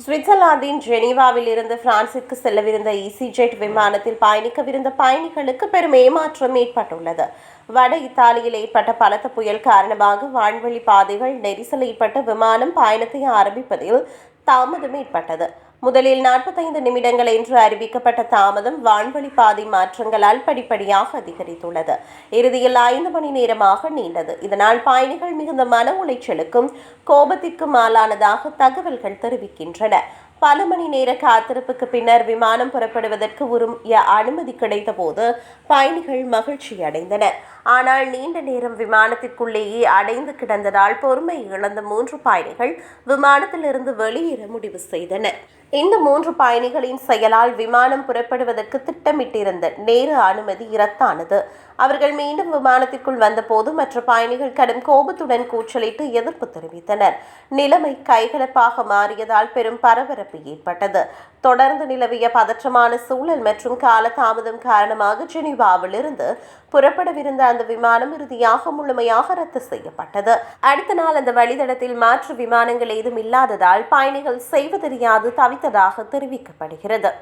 சுவிட்சர்லாந்தின் ஜெனீவாவில் இருந்து பிரான்சிற்கு செல்லவிருந்த ஈசிஜெட் விமானத்தில் பயணிக்கவிருந்த பயணிகளுக்கு பெரும் ஏமாற்றம் ஏற்பட்டுள்ளது. வட இத்தாலியில் ஏற்பட்ட பலத்த புயல் காரணமாக வான்வழி பாதைகள் நெரிசல் ஏற்பட்ட விமானம் பயணத்தை ஆரம்பிப்பதில் தாமதம் ஏற்பட்டது. முதலில் 45 நிமிடங்கள் என்று அறிவிக்கப்பட்ட தாமதம் வான்வழி பாதை மாற்றங்களால் படிப்படியாக அதிகரித்துள்ளது. இறுதியில் 5 மணி நேரமாக நீண்டது. இதனால் பயணிகள் மிகுந்த மன உளைச்சலுக்கும் கோபத்திற்கும் ஆளானதாக தகவல்கள் தெரிவிக்கின்றன. பல மணி நேர காத்திருப்புக்கு பின்னர் விமானம் புறப்படுவதற்கு உரிய அனுமதி கிடைத்த போது பயணிகள் மகிழ்ச்சி அடைந்தனர். ஆனால் நீண்ட நேரம் விமானத்திற்குள்ளேயே அடைந்து கிடந்ததால் பொறுமை இழந்த 3 பயணிகள் விமானத்திலிருந்து வெளியேற முடிவு செய்தனர். இந்த 3 பயணிகளின் செயலால் விமானம் புறப்படுவதற்கு திட்டமிட்டிருந்த நேர அனுமதி ரத்தானது. அவர்கள் மீண்டும் விமானத்திற்குள் வந்தபோது மற்ற பயணிகள் கடும் கோபத்துடன் கூச்சலிட்டு எதிர்ப்பு தெரிவித்தனர். நிலைமை கைகலப்பாக மாறியதால் பெரும் பரபரப்பு ஏற்பட்டது. தொடர்ந்து நிலவிய பதற்றமான சூழல் மற்றும் காலதாமதம் காரணமாக ஜெனீவாவில் இருந்து புறப்படவிருந்த அந்த விமானம் இறுதியாக முழுமையாக ரத்து செய்யப்பட்டது. அடுத்த நாள் அந்த வழித்தடத்தில் மாற்று விமானங்கள் ஏதும் இல்லாததால் பயணிகள் செய்வதறியாது தவித்ததாக தெரிவிக்கப்படுகிறது.